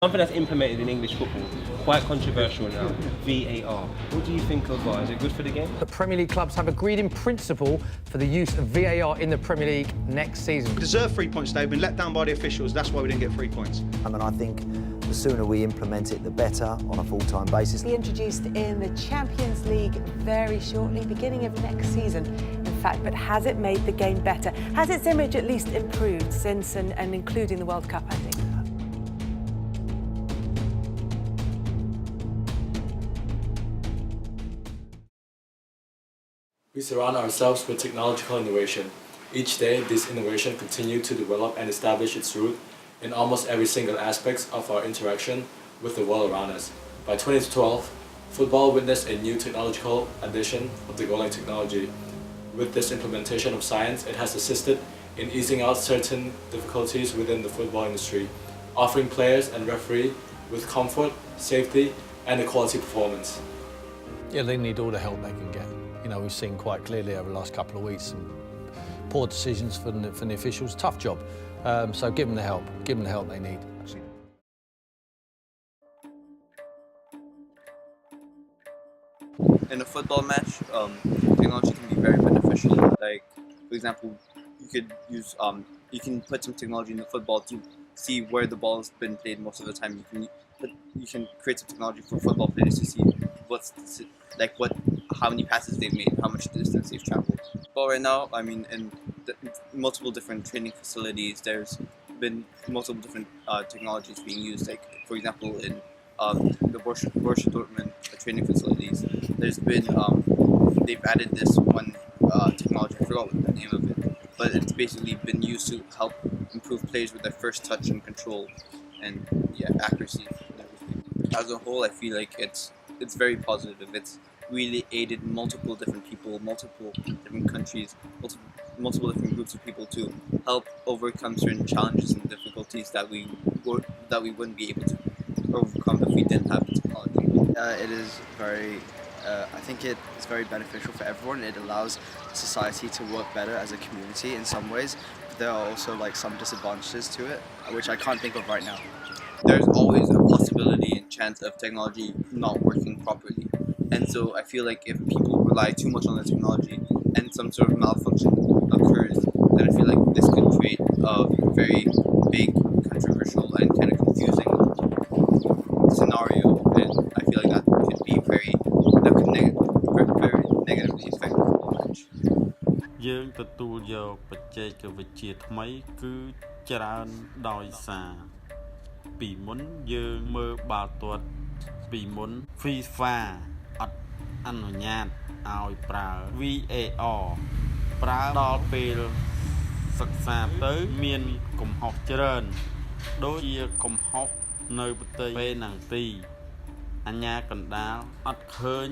Something that's implemented in English football, quite controversial now, VAR. What do you think of VAR? Is it good for the game? The Premier League clubs have agreed in principle for the use of VAR in the Premier League next season. We deserve 3 points today. We've been let down by the officials. That's why we didn't get 3 points. And I think the sooner we implement it, the better on a full-time basis. Be introduced in the Champions League very shortly, beginning of next season, in fact. But has it made the game better? Has its image at least improved since and including the World Cup, I think? We surround ourselves with technological innovation. Each day, this innovation continues to develop and establish its root in almost every single aspect of our interaction with the world around us. By 2012, football witnessed a new technological addition of the goal line technology. With this implementation of science, it has assisted in easing out certain difficulties within the football industry, offering players and referees with comfort, safety, and a quality performance. Yeah, they need all the help they can get. You know, we've seen quite clearly over the last couple of weeks some poor decisions from the officials. Tough job. So give them the help. Give them the help they need. In a football match, technology can be very beneficial. Like, for example, you could use you can put some technology in the football to see where the ball has been played most of the time. You can create some technology for football players to see how many passes they've made, how much distance they've traveled. But right now, I mean, in multiple different training facilities, there's been multiple different technologies being used. Like, for example, in the Borussia Dortmund training facilities, there's been they've added this one technology. I forgot what the name of it, but it's basically been used to help improve players with their first touch and control, and accuracy and everything. As a whole, I feel like it's very positive. It's really aided multiple different people, multiple different countries, multiple different groups of people to help overcome certain challenges and difficulties that we wouldn't be able to overcome if we didn't have the technology. It is very, I think it is very beneficial for everyone. It allows society to work better as a community in some ways. But there are also some disadvantages to it, which I can't think of right now. There's always a possibility and chance of technology not working properly. And so I feel like if people rely too much on the technology and some sort of malfunction occurs, then I feel like this could create a very big, controversial, and kind of confusing scenario. And I feel like that could very negatively affect the whole match. យើងទទួលយកបច្ចេកវិទ្យាថ្មីគឺច្រើនដោយសារពីមុនយើងមើលបាល់ទាត់ពីមុន FIFA អត់អនុញ្ញាតឲ្យប្រើ VAR ប្រើដល់ពេលសិក្សាទៅមានកំហុសច្រើនដូចជាកំហុសនៅប្រទេសពេណាំងទីអញ្ញាកណ្ដាលអត់ឃើញ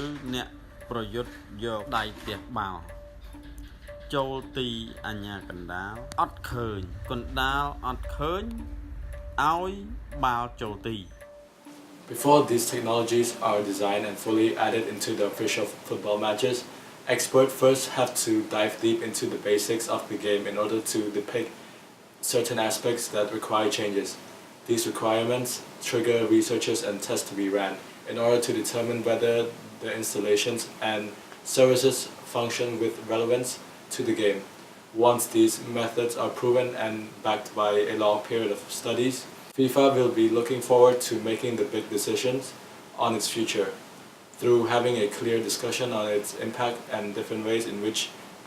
ឬអ្នកប្រយុទ្ធយកដៃទះបាល់ចូលទីអញ្ញាកណ្ដាលអត់ឃើញកណ្ដាលអត់ឃើញឲ្យបាល់ចូលទី Before these technologies are designed and fully added into the official football matches, experts first have to dive deep into the basics of the game in order to depict certain aspects that require changes. These requirements trigger researches and tests to be ran in order to determine whether the installations and services function with relevance to the game. Once these methods are proven and backed by a long period of studies, FIFA will be looking forward to making the big decisions on its future through having a clear discussion on its impact and different ways in which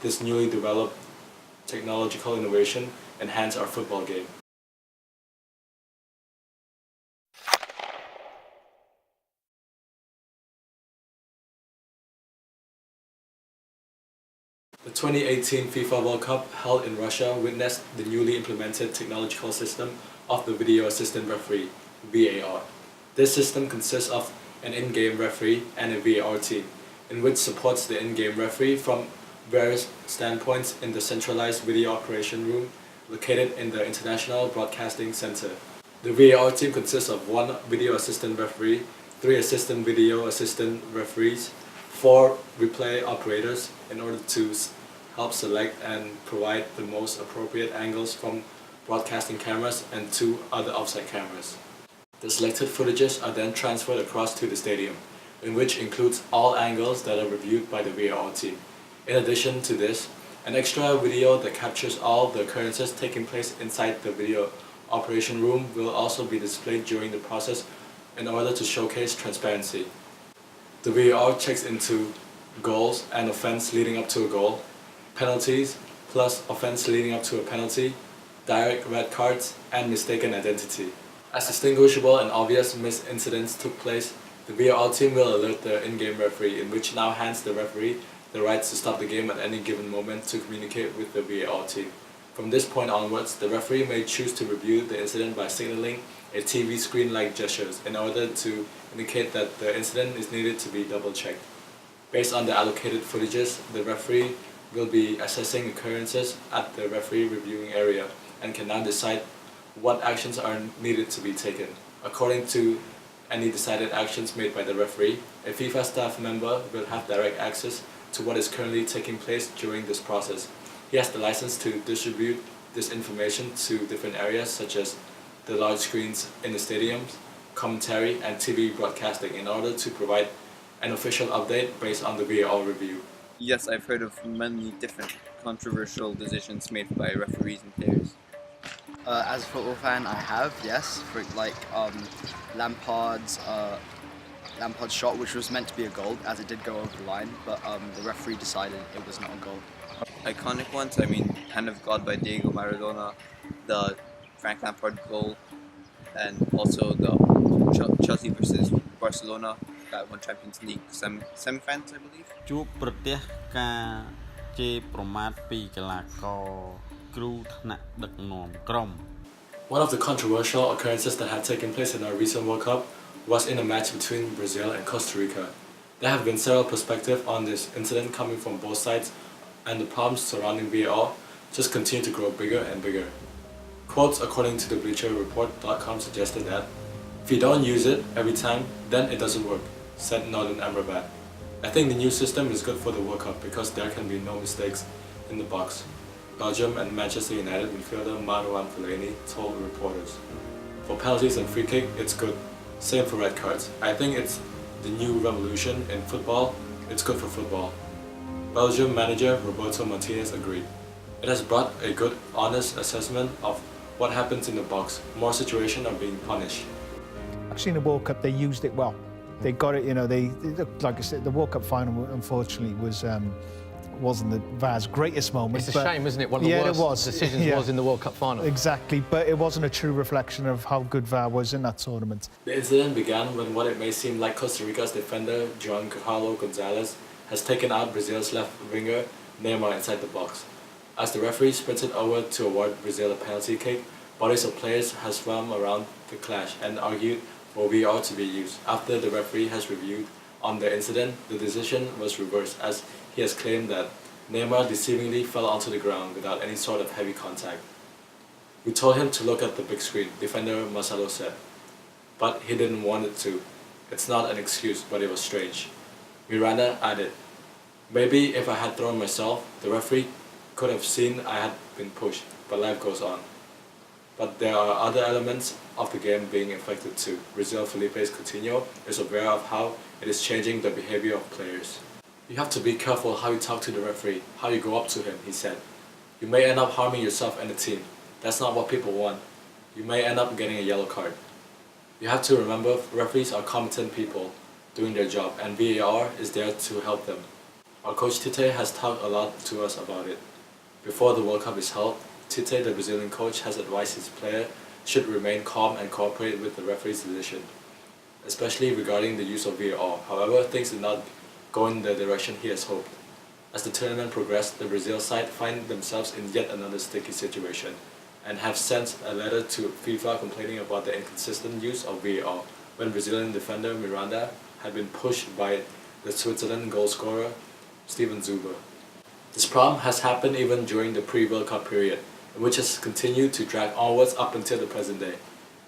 this newly developed technological innovation enhance our football game. The 2018 FIFA World Cup held in Russia witnessed the newly implemented technological system of the Video Assistant Referee, VAR. This system consists of an in-game referee and a VAR team, in which supports the in-game referee from various standpoints in the centralized video operation room located in the International Broadcasting Center. The VAR team consists of 1 video assistant referee, 3 assistant video assistant referees, 4 replay operators in order to help select and provide the most appropriate angles from broadcasting cameras and 2 other offside cameras. The selected footages are then transferred across to the stadium, in which includes all angles that are reviewed by the VAR team. In addition to this, an extra video that captures all the occurrences taking place inside the video operation room will also be displayed during the process in order to showcase transparency. The VAR checks into goals and offense leading up to a goal, penalties plus offense leading up to a penalty, direct red cards, and mistaken identity. As distinguishable and obvious missed incidents took place, the VAR team will alert the in-game referee, in which now hands the referee the rights to stop the game at any given moment to communicate with the VAR team. From this point onwards, the referee may choose to review the incident by signaling a TV screen-like gestures in order to indicate that the incident is needed to be double-checked. Based on the allocated footages, the referee will be assessing occurrences at the referee reviewing area and can now decide what actions are needed to be taken. According to any decided actions made by the referee, a FIFA staff member will have direct access to what is currently taking place during this process. He has the license to distribute this information to different areas such as the large screens in the stadiums, commentary and TV broadcasting in order to provide an official update based on the VAR review. Yes, I've heard of many different controversial decisions made by referees and players. As a football fan, I have, yes. For Lampard's shot, which was meant to be a goal, as it did go over the line, but the referee decided it was not a goal. Iconic ones, I mean, Hand of God by Diego Maradona, the Frank Lampard goal, and also the Chelsea versus Barcelona that won Champions League semi-finals, I believe. ជួបប្រទះការជេរប្រមាថពីកីឡាករគ្រូថ្នាក់ដឹកនាំក្រុម One of the controversial occurrences that had taken place in our recent World Cup was in a match between Brazil and Costa Rica. There have been several perspectives on this incident coming from both sides, and the problems surrounding VAR just continue to grow bigger and bigger. Quotes according to the BleacherReport.com suggested that if you don't use it every time, then it doesn't work, said Northern Amrabat. I think the new system is good for the World Cup because there can be no mistakes in the box, Belgium and Manchester United midfielder Marouane Fellaini told reporters. For penalties and free kick, it's good. Same for red cards. I think it's the new revolution in football. It's good for football. Belgium manager Roberto Martinez agreed. It has brought a good, honest assessment of what happens in the box. More situations are being punished. Actually, in the World Cup, they used it well. They got it, you know, like I said, the World Cup final, unfortunately, wasn't the VAR's greatest moment. It's a shame, isn't it? One of the worst decisions was in the World Cup final. Exactly, but it wasn't a true reflection of how good VAR was in that tournament. The incident began when what it may seem like Costa Rica's defender, Juan Carlos Gonzalez, has taken out Brazil's left winger, Neymar, inside the box. As the referee sprinted over to award Brazil a penalty kick, bodies of players has swam around the clash and argued for VAR to be used. After the referee has reviewed on the incident, the decision was reversed as he has claimed that Neymar deceivingly fell onto the ground without any sort of heavy contact. We told him to look at the big screen, defender Marcelo said. But he didn't want it to. It's not an excuse, but it was strange. Miranda added, maybe if I had thrown myself, the referee could have seen I had been pushed, but life goes on. But there are other elements of the game being affected too. Brazil Felipe's Coutinho is aware of how it is changing the behavior of players. You have to be careful how you talk to the referee, how you go up to him, he said. You may end up harming yourself and the team. That's not what people want. You may end up getting a yellow card. You have to remember referees are competent people doing their job and VAR is there to help them. Our coach Tite has talked a lot to us about it. Before the World Cup is held, Tite, the Brazilian coach, has advised his player should remain calm and cooperate with the referee's decision, especially regarding the use of VAR. However, things did not go in the direction he has hoped. As the tournament progressed, the Brazil side find themselves in yet another sticky situation and have sent a letter to FIFA complaining about the inconsistent use of VAR when Brazilian defender Miranda had been pushed by the Switzerland goal scorer Steven Zuber. This problem has happened even during the pre-World Cup period, which has continued to drag onwards up until the present day.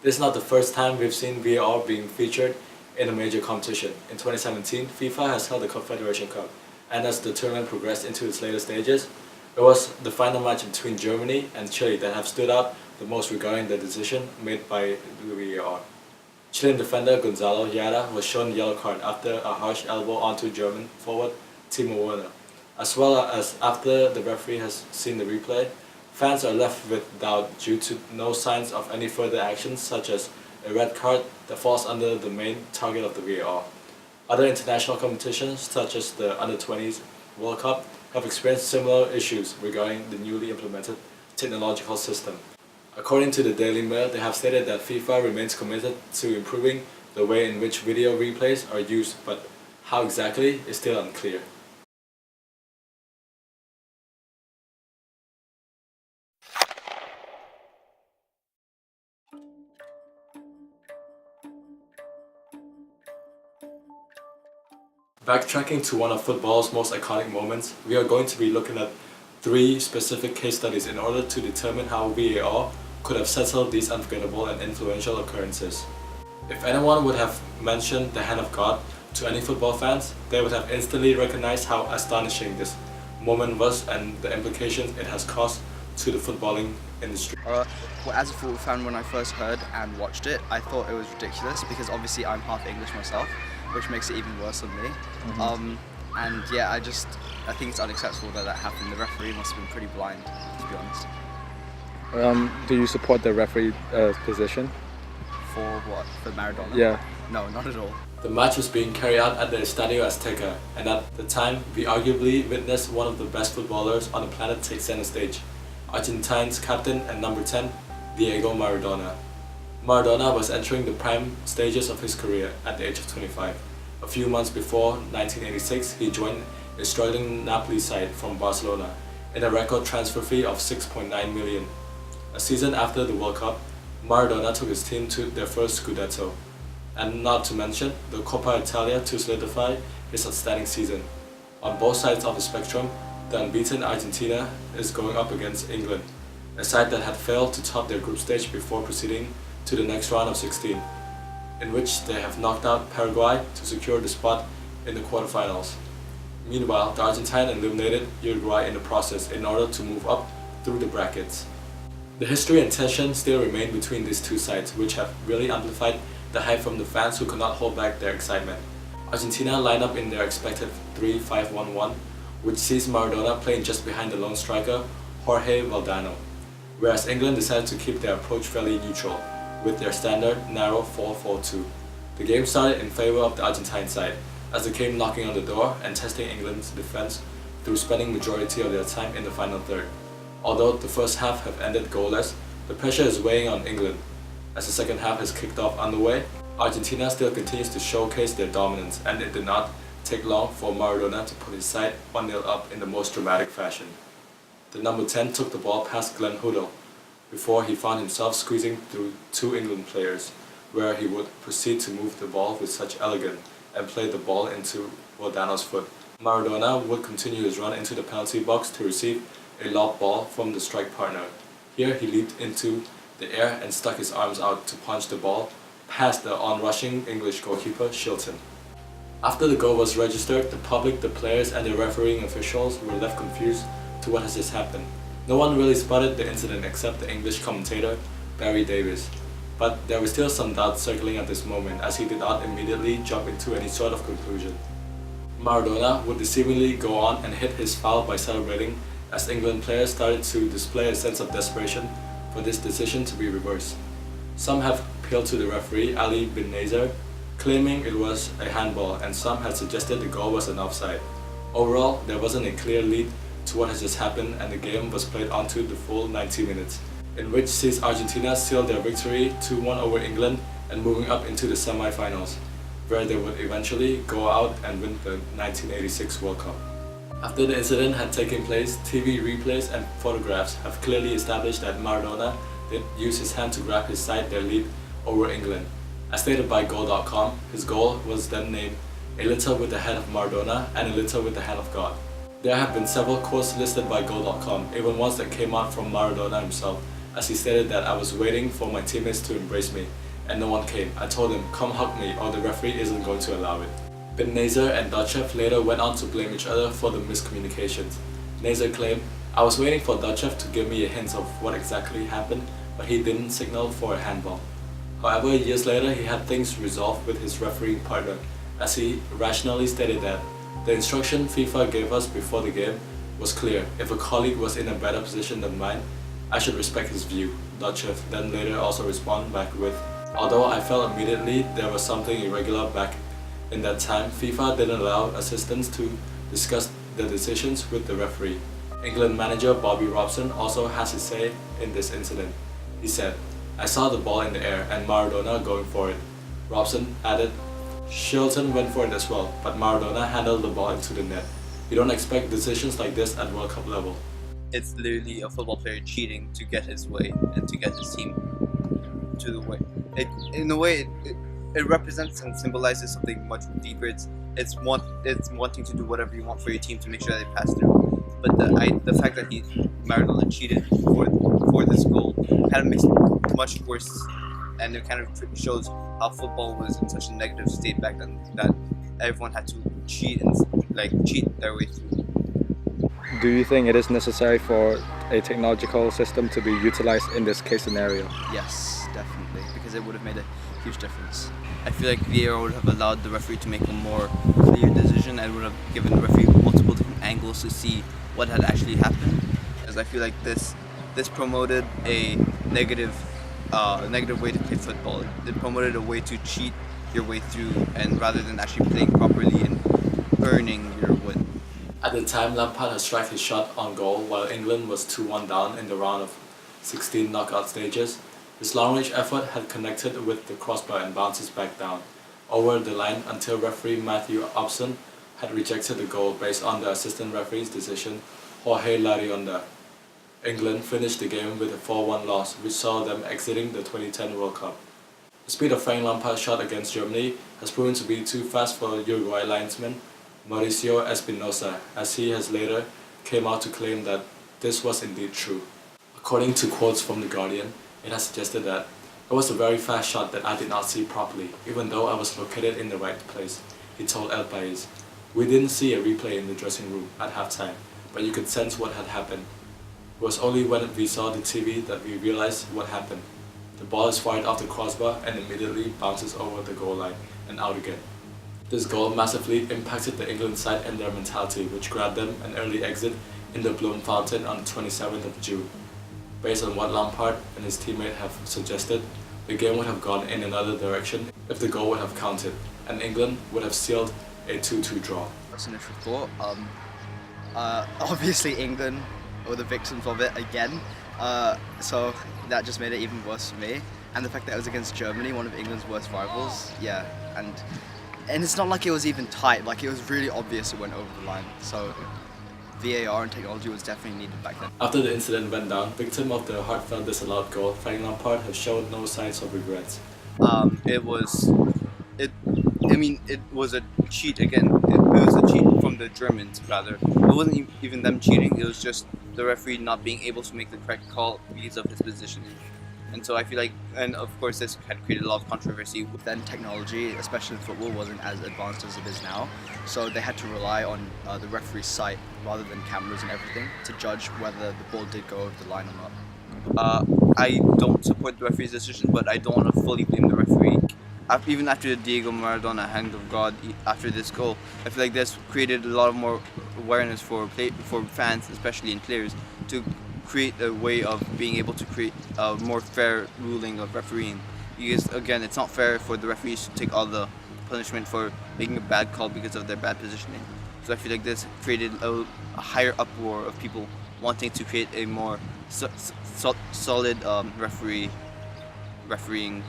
This is not the first time we've seen VAR being featured in a major competition. In 2017, FIFA has held the Confederation Cup, and as the tournament progressed into its later stages, it was the final match between Germany and Chile that have stood out the most regarding the decision made by the VAR. Chilean defender Gonzalo Yara was shown a yellow card after a harsh elbow onto German forward Timo Werner. As well as after the referee has seen the replay, fans are left with doubt due to no signs of any further actions such as a red card that falls under the main target of the VAR. Other international competitions such as the Under-20s World Cup have experienced similar issues regarding the newly implemented technological system. According to the Daily Mail, they have stated that FIFA remains committed to improving the way in which video replays are used, but how exactly is still unclear. Backtracking to one of football's most iconic moments, we are going to be looking at 3 specific case studies in order to determine how VAR could have settled these unforgettable and influential occurrences. If anyone would have mentioned the hand of God to any football fans, they would have instantly recognized how astonishing this moment was and the implications it has caused to the footballing industry. Well, as a football fan, when I first heard and watched it, I thought it was ridiculous because obviously I'm half English myself, which makes it even worse on me. And yeah, I think it's unacceptable that happened. The referee must have been pretty blind, to be honest. Do you support the referee position? For what? For Maradona? Yeah. No, not at all. The match was being carried out at the Estadio Azteca, and at the time, we arguably witnessed one of the best footballers on the planet take center stage, Argentine's captain and number 10, Diego Maradona. Maradona was entering the prime stages of his career at the age of 25. A few months before 1986, he joined a struggling Napoli side from Barcelona in a record transfer fee of 6.9 million. A season after the World Cup, Maradona took his team to their first Scudetto, and not to mention the Coppa Italia to solidify his outstanding season. On both sides of the spectrum, the unbeaten Argentina is going up against England, a side that had failed to top their group stage before proceeding to the next round of 16, in which they have knocked out Paraguay to secure the spot in the quarterfinals. Meanwhile, the Argentine eliminated Uruguay in the process in order to move up through the brackets. The history and tension still remain between these two sides, which have really amplified the hype from the fans who could not hold back their excitement. Argentina lined up in their expected 3-5-1-1, which sees Maradona playing just behind the lone striker, Jorge Valdano, whereas England decided to keep their approach fairly neutral, with their standard narrow 4-4-2. The game started in favour of the Argentine side, as they came knocking on the door and testing England's defence through spending majority of their time in the final third. Although the first half have ended goalless, the pressure is weighing on England. As the second half has kicked off underway, Argentina still continues to showcase their dominance, and it did not take long for Maradona to put his side 1-0 up in the most dramatic fashion. The number 10 took the ball past Glenn Hoddle before he found himself squeezing through 2 England players, where he would proceed to move the ball with such elegance and play the ball into Valdano's foot. Maradona would continue his run into the penalty box to receive a lob ball from the strike partner. Here he leaped into the air and stuck his arms out to punch the ball past the on-rushing English goalkeeper Shilton. After the goal was registered, the public, the players and the refereeing officials were left confused to what has just happened. No one really spotted the incident except the English commentator Barry Davies, but there was still some doubt circling at this moment as he did not immediately jump into any sort of conclusion. Maradona would deceivingly go on and hit his foul by celebrating as England players started to display a sense of desperation for this decision to be reversed. Some have appealed to the referee Ali bin Nazer, claiming it was a handball, and some had suggested the goal was an offside. Overall, there wasn't a clear lead to what has just happened, and the game was played on to the full 90 minutes, in which sees Argentina seal their victory 2-1 over England and moving up into the semi-finals, where they would eventually go out and win the 1986 World Cup. After the incident had taken place, TV replays and photographs have clearly established that Maradona did use his hand to grab his side their lead over England. As stated by Goal.com, his goal was then named "A Little with the Hand of Maradona and a Little with the Hand of God." There have been several quotes listed by Goal.com, even ones that came out from Maradona himself, as he stated that "I was waiting for my teammates to embrace me, and no one came. I told them, come hug me or the referee isn't going to allow it." Bin Nazer and Dutchev later went on to blame each other for the miscommunications. Nazer claimed, "I was waiting for Dutchev to give me a hint of what exactly happened, but he didn't signal for a handball." However, years later, he had things resolved with his refereeing partner, as he rationally stated that the instruction FIFA gave us before the game was clear. If a colleague was in a better position than mine, I should respect his view. Dutchev then later also responded back with, although I felt immediately there was something irregular back in that time, FIFA didn't allow assistants to discuss the decisions with the referee. England manager Bobby Robson also has his say in this incident. He said, I saw the ball in the air and Maradona going for it. Robson added, Shilton went for it as well, but Maradona handled the ball into the net. You don't expect decisions like this at World Cup level. It's literally a football player cheating to get his way and to get his team to the way. In a way, it represents and symbolizes something much deeper. It's wanting to do whatever you want for your team to make sure they pass through. But the fact that Maradona cheated for this goal kind of makes it much worse, and it kind of shows how football was in such a negative state back then that everyone had to cheat their way through. Do you think it is necessary for a technological system to be utilized in this case scenario? Yes, definitely, because it would have made a huge difference. I feel like VAR would have allowed the referee to make a more clear decision and would have given the referee multiple different angles to see what had actually happened. As I feel like this promoted a negative way to play football. It promoted a way to cheat your way through, and rather than actually playing properly and earning your win. At the time, Lampard had struck his shot on goal while England was 2-1 down in the round of 16 knockout stages. His long-range effort had connected with the crossbar and bounces back down over the line until referee Matthew Upson had rejected the goal based on the assistant referee's decision, Jorge Larionda. England finished the game with a 4-1 loss, which saw them exiting the 2010 World Cup. The speed of Frank Lampard's shot against Germany has proven to be too fast for Uruguay linesman Mauricio Espinosa, as he has later came out to claim that this was indeed true. According to quotes from The Guardian, it has suggested that it was a very fast shot that I did not see properly, even though I was located in the right place, he told El País. We didn't see a replay in the dressing room at halftime, but you could sense what had happened. It was only when we saw the TV that we realized what happened. The ball is fired off the crossbar and immediately bounces over the goal line and out again. This goal massively impacted the England side and their mentality, which grabbed them an early exit in the Bloom Fountain on the 27th of June. Based on what Lampard and his teammate have suggested, the game would have gone in another direction if the goal would have counted, and England would have sealed a 2-2 draw. That's an initial thought. Obviously England were the victims of it again, so that just made it even worse for me. And the fact that it was against Germany, one of England's worst rivals, yeah, and it's not like it was even tight, like it was really obvious it went over the line. So VAR and technology was definitely needed back then. After the incident went down, victim of the heartfelt disallowed goal, Frank Lampard has shown no signs of regrets. It was a cheat again. It was a cheat from the Germans, rather. It wasn't even them cheating, it was just the referee not being able to make the correct call because of his positioning. And so I feel like, and of course this had created a lot of controversy. Then technology, especially in football, wasn't as advanced as it is now. So they had to rely on the referee's sight rather than cameras and everything to judge whether the ball did go over the line or not. I don't support the referee's decision, but I don't want to fully blame the referee. Even after the Diego Maradona hand of God, after this goal, I feel like this created a lot of more awareness for fans, especially in players, to create a way of being able to create a more fair ruling of refereeing. Because again, it's not fair for the referees to take all the punishment for making a bad call because of their bad positioning. So I feel like this created a higher uproar of people wanting to create a more solid refereeing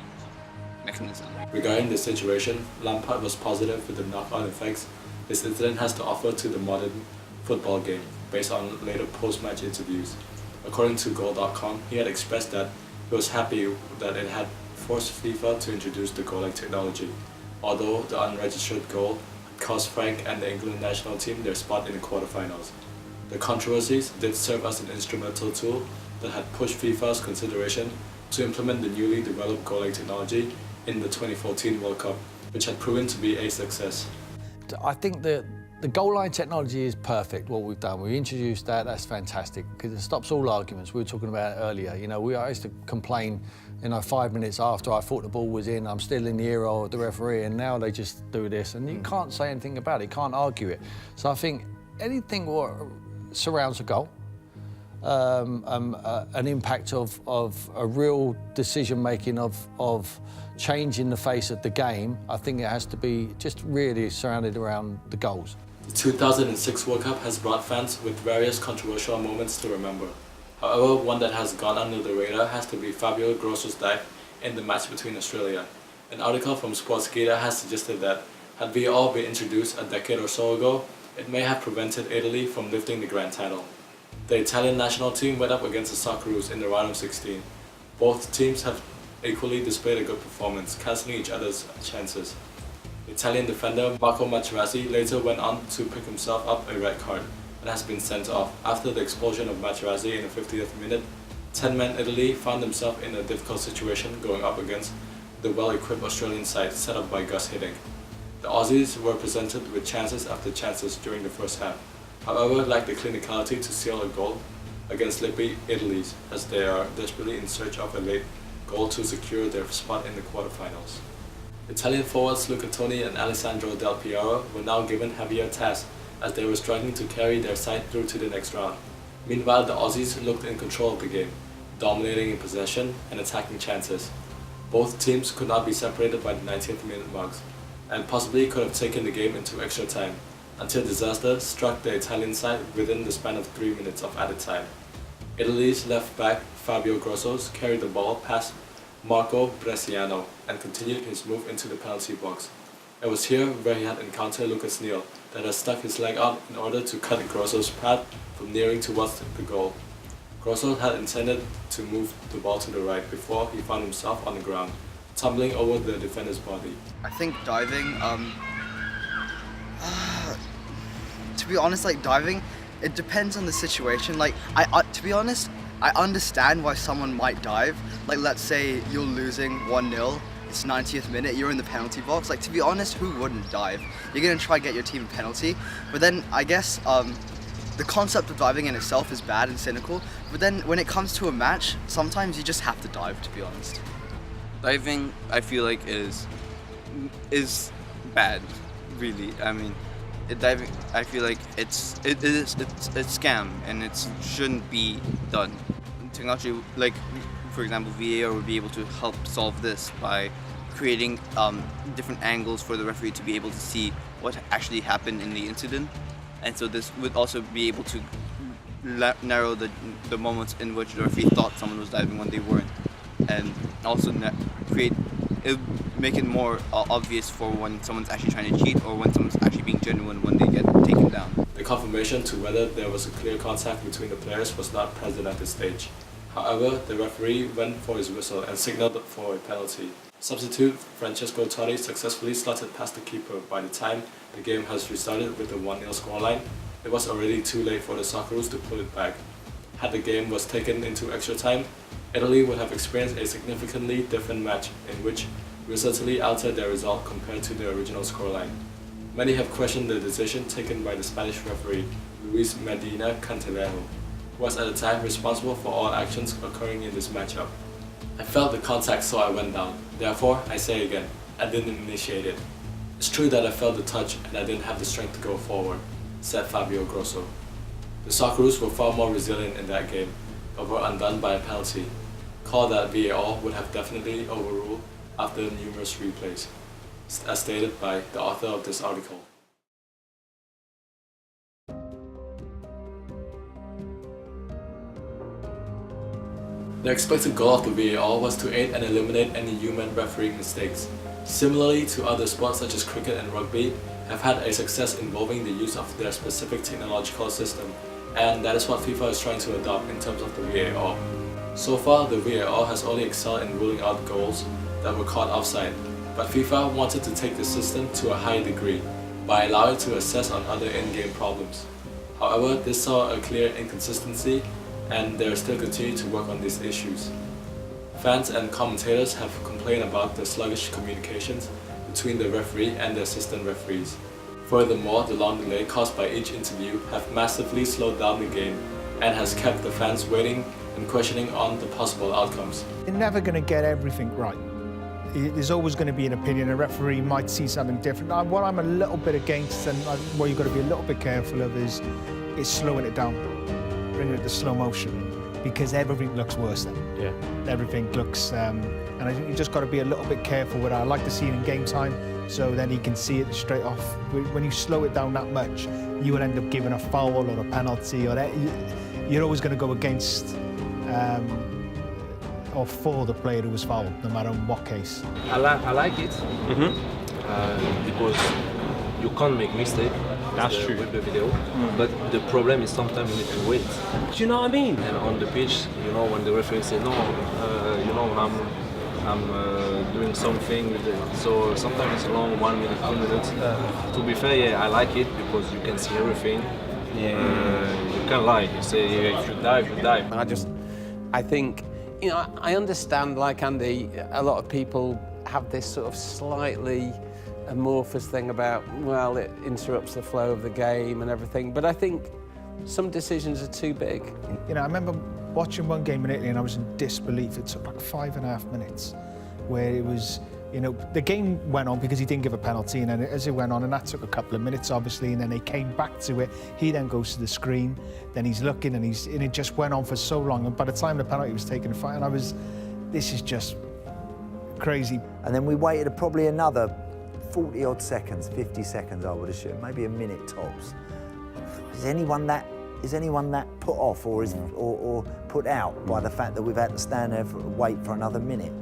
mechanism. Regarding the situation, Lampard was positive with the knock-on effects this incident has to offer to the modern football game, based on later post-match interviews. According to Goal.com, he had expressed that he was happy that it had forced FIFA to introduce the goal line technology, although the unregistered goal cost Frank and the England national team their spot in the quarterfinals. The controversies did serve as an instrumental tool that had pushed FIFA's consideration to implement the newly developed goal line technology in the 2014 World Cup, which had proven to be a success. I think the goal line technology is perfect, what we've done. We introduced that, that's fantastic, because it stops all arguments. We were talking about it earlier. You know, I used to complain 5 minutes after I thought the ball was in, I'm still in the ear of the referee, and now they just do this, and you can't say anything about it, you can't argue it. So I think anything what surrounds a goal, an impact of a real decision making of changing the face of the game, I think it has to be just really surrounded around the goals. The 2006 World Cup has brought fans with various controversial moments to remember. However, one that has gone under the radar has to be Fabio Grosso's dive in the match between Australia. An article from Sportskeeda has suggested that had VAR been introduced a decade or so ago, it may have prevented Italy from lifting the grand title. The Italian national team went up against the Socceroos in the round of 16. Both teams have equally displayed a good performance, cancelling each other's chances. Italian defender Marco Materazzi later went on to pick himself up a red card and has been sent off. After the expulsion of Materazzi in the 50th minute, 10-man Italy found themselves in a difficult situation going up against the well-equipped Australian side set up by Gus Hiddink. The Aussies were presented with chances after chances during the first half, however lacked the clinicality to seal a goal against sleepy Italy's, as they are desperately in search of a late goal to secure their spot in the quarterfinals. Italian forwards Luca Toni and Alessandro Del Piero were now given heavier tasks as they were struggling to carry their side through to the next round. Meanwhile, the Aussies looked in control of the game, dominating in possession and attacking chances. Both teams could not be separated by the 90th minute marks, and possibly could have taken the game into extra time, until disaster struck the Italian side within the span of 3 minutes of added time. Italy's left back Fabio Grosso carried the ball past Marco Bresciano and continued his move into the penalty box. It was here where he had encountered Lucas Neal that had stuck his leg out in order to cut Grosso's path from nearing towards the goal. Grosso had intended to move the ball to the right before he found himself on the ground, tumbling over the defender's body. I think diving, to be honest, like diving, it depends on the situation. Like, to be honest, I understand why someone might dive. Like, let's say you're losing 1-0, it's 90th minute, you're in the penalty box. Like, to be honest, who wouldn't dive? You're gonna try to get your team a penalty. But then, I guess, the concept of diving in itself is bad and cynical. But then, when it comes to a match, sometimes you just have to dive, to be honest. Diving, I feel like, is bad, really. I mean, diving, I feel like it's a scam and it shouldn't be done. Technology, like for example, VAR would be able to help solve this by creating different angles for the referee to be able to see what actually happened in the incident, and so this would also be able to narrow the moments in which the referee thought someone was diving when they weren't, and also make it more obvious for when someone's actually trying to cheat or when someone's actually being genuine when they get taken down. The confirmation to whether there was a clear contact between the players was not present at this stage. However, the referee went for his whistle and signaled for a penalty. Substitute Francesco Totti successfully slotted past the keeper. By the time the game has restarted with a 1-0 scoreline, it was already too late for the Socceroos to pull it back. Had the game was taken into extra time, Italy would have experienced a significantly different match in which certainly altered their result compared to the original scoreline. Many have questioned the decision taken by the Spanish referee, Luis Medina Cantalejo, who was at the time responsible for all actions occurring in this matchup. I felt the contact, so I went down. Therefore, I say again, I didn't initiate it. It's true that I felt the touch and I didn't have the strength to go forward, said Fabio Grosso. The Socceroos were far more resilient in that game, but were undone by a penalty, call that VAR would have definitely overruled after numerous replays, as stated by the author of this article. The expected goal of the VAR was to aid and eliminate any human refereeing mistakes. Similarly to other sports such as cricket and rugby, have had a success involving the use of their specific technological system, and that is what FIFA is trying to adopt in terms of the VAR. So far, the VAR has only excelled in ruling out goals that were caught offside, but FIFA wanted to take the system to a higher degree by allowing it to assess on other in-game problems. However, this saw a clear inconsistency, and they still continue to work on these issues. Fans and commentators have complained about the sluggish communications between the referee and the assistant referees. Furthermore, the long delay caused by each interview have massively slowed down the game and has kept the fans waiting and questioning on the possible outcomes. You're never going to get everything right. There's always going to be an opinion. A referee might see something different. What I'm a little bit against, and what you've got to be a little bit careful of, is slowing it down, bringing it to slow motion, because everything looks worse then. Yeah. Everything looks, and I think you just got to be a little bit careful with that. I like to see it in game time, so then he can see it straight off. When you slow it down that much, you will end up giving a foul or a penalty, or you're always going to go against or for the player who was fouled, no matter in what case. I like it because you can't make mistake. That's true. With the video, but the problem is sometimes you need to wait. Do you know what I mean? And on the pitch, you know, when the referee say no, you know, I'm doing something with it. So sometimes it's long, 1 minute, 2 minutes. To be fair, yeah, I like it because you can see everything. You can't lie. You say if you dive, you dive. I think, you know, I understand, like Andy, a lot of people have this sort of slightly amorphous thing about, well, it interrupts the flow of the game and everything, but I think some decisions are too big. You know, I remember watching one game in Italy and I was in disbelief. It took like 5.5 minutes, where it was, you know, the game went on because he didn't give a penalty, and then as it went on, and that took a couple of minutes, obviously, and then they came back to it. He then goes to the screen, then he's looking, and it just went on for so long. And by the time the penalty was taken, this is just crazy. And then we waited probably another 40 odd seconds, 50 seconds, I would assume, maybe a minute tops. Is anyone that put off or put out by the fact that we've had to stand there wait for another minute?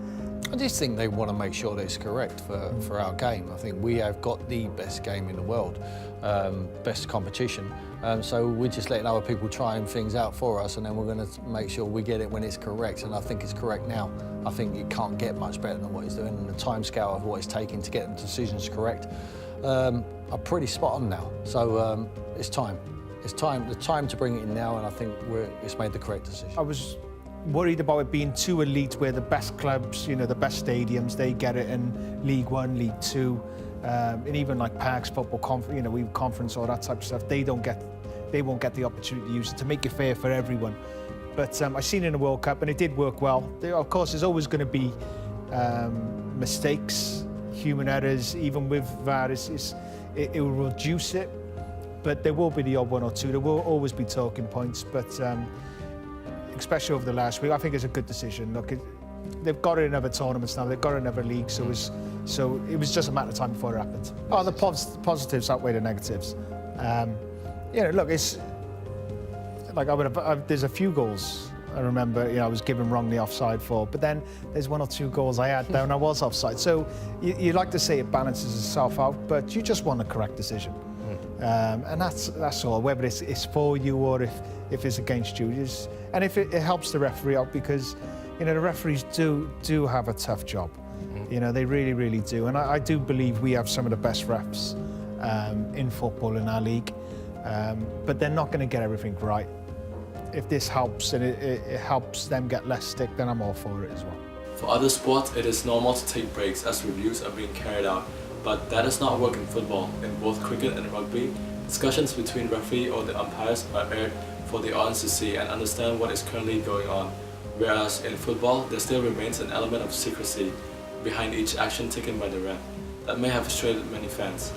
I just think they want to make sure that it's correct for our game. I think we have got the best game in the world, best competition. So we're just letting other people trying things out for us, and then we're going to make sure we get it when it's correct. And I think it's correct now. I think it can't get much better than what he's doing, and the timescale of what it's taking to get the decisions correct are pretty spot on now. So it's time. It's time. The time to bring it in now, and I think it's made the correct decision. I was worried about it being too elite, where the best clubs, you know, the best stadiums, they get it in League One, League Two, and even like Parks Football Conference, you know, conference, all that type of stuff. They won't get the opportunity to use it, to make it fair for everyone. But I've seen it in the World Cup, and it did work well. Of course, there's always going to be mistakes, human errors. Even with VAR, it will reduce it, but there will be the odd one or two. There will always be talking points, but especially over the last week, I think it's a good decision. Look, they've got it in other tournaments now. They've got it in other leagues, so it was just a matter of time before it happened. Oh, the positives outweigh the negatives. You know, look, it's like there's a few goals I remember, you know, I was given wrongly offside for, but then there's 1 or 2 goals I had down I was offside. So you like to say it balances itself out, but you just want the correct decision. And that's all, whether it's for you or if it's against you. And if it helps the referee out, because, you know, the referees do have a tough job. You know, they really, really do. And I do believe we have some of the best refs in football in our league. But they're not going to get everything right. If this helps and it helps them get less stick, then I'm all for it as well. For other sports, it is normal to take breaks as reviews are being carried out, but that does not work in football. In both cricket and rugby, discussions between referee or the umpires are aired for the audience to see and understand what is currently going on, whereas in football, there still remains an element of secrecy behind each action taken by the ref that may have frustrated many fans.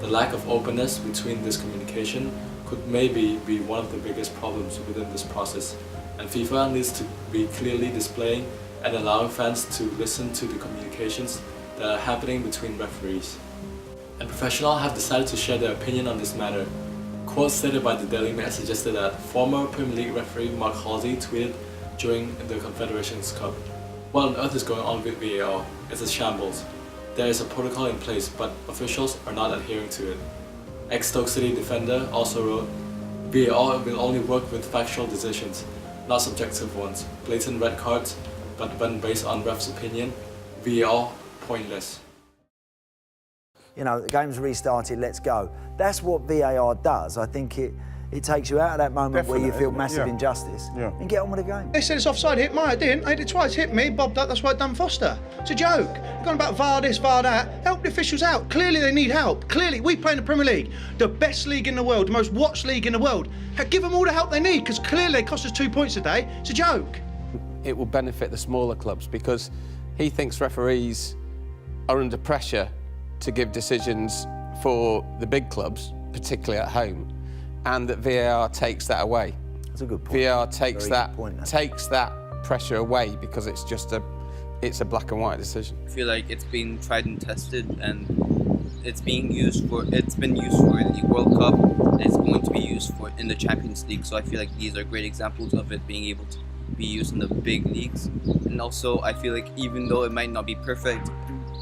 The lack of openness between this communication could maybe be one of the biggest problems within this process, and FIFA needs to be clearly displaying and allowing fans to listen to the communications that are happening between referees. And professionals have decided to share their opinion on this matter. Quotes stated by the Daily Mail suggested that former Premier League referee Mark Halsey tweeted during the Confederations Cup, "What on earth is going on with VAR? It's a shambles. There is a protocol in place, but officials are not adhering to it." Ex-Stoke City defender also wrote, "VAR will only work with factual decisions, not subjective ones. Blatant red cards, but when based on ref's opinion, VAR pointless." You know, the game's restarted, let's go. That's what VAR does. I think It takes you out of that moment where you feel massive yeah. injustice Yeah. and get on with the game. They said it's offside, hit Maya, didn't. I hit it twice, hit me, bobbed up, that's why it done Foster. It's a joke. You're going about VAR this, VAR that. Help the officials out. Clearly they need help. Clearly, we play in the Premier League, the best league in the world, the most watched league in the world. Give them all the help they need, because clearly they cost us 2 points a day. It's a joke. It will benefit the smaller clubs because he thinks referees are under pressure to give decisions for the big clubs, particularly at home, and that VAR takes that away. That's a good point. VAR takes Very that pressure away because it's just a black and white decision. I feel like it's been tried and tested, and it's been used for the World Cup, and it's going to be used for in the Champions League. So I feel like these are great examples of it being able to be used in the big leagues. And also I feel like even though it might not be perfect,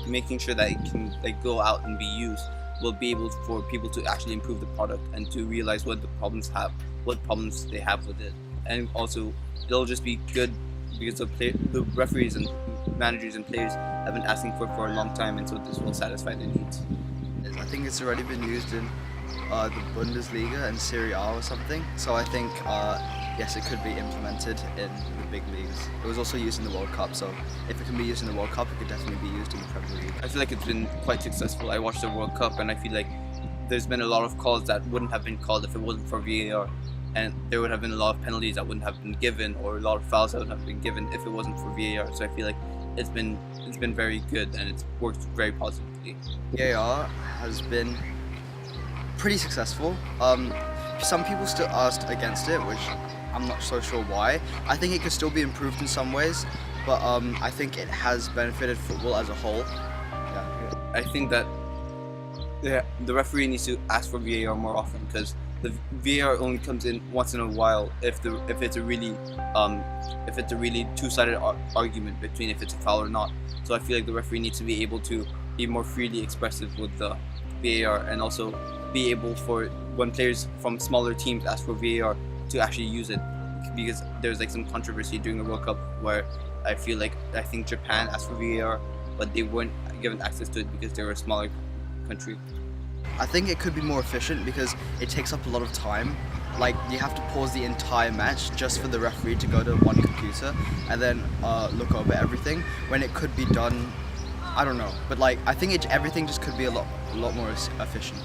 making sure that it can go out and be used will be able for people to actually improve the product and to realize what problems they have with it. And also it'll just be good because the referees and managers and players have been asking for it for a long time, and so this will satisfy their needs. I think it's already been used in the Bundesliga and Serie A or something. So I think yes, it could be implemented in the big leagues. It was also used in the World Cup, so if it can be used in the World Cup, it could definitely be used in the Premier League. I feel like it's been quite successful. I watched the World Cup and I feel like there's been a lot of calls that wouldn't have been called if it wasn't for VAR, and there would have been a lot of penalties that wouldn't have been given, or a lot of fouls that wouldn't have been given if it wasn't for VAR. So I feel like it's been very good and it's worked very positively. VAR has been pretty successful. Some people still asked against it, which I'm not so sure why. I think it could still be improved in some ways, but I think it has benefited football as a whole. Yeah. I think that the referee needs to ask for VAR more often, because the VAR only comes in once in a while if it's a really two-sided argument between if it's a foul or not. So I feel like the referee needs to be able to be more freely expressive with the VAR, and also be able for when players from smaller teams ask for VAR to actually use it, because there's some controversy during the World Cup where I think Japan asked for VAR, but they weren't given access to it because they were a smaller country. I think it could be more efficient because it takes up a lot of time. Like, you have to pause the entire match just for the referee to go to one computer and then look over everything, when it could be done, I don't know, but I think everything just could be a lot more efficient.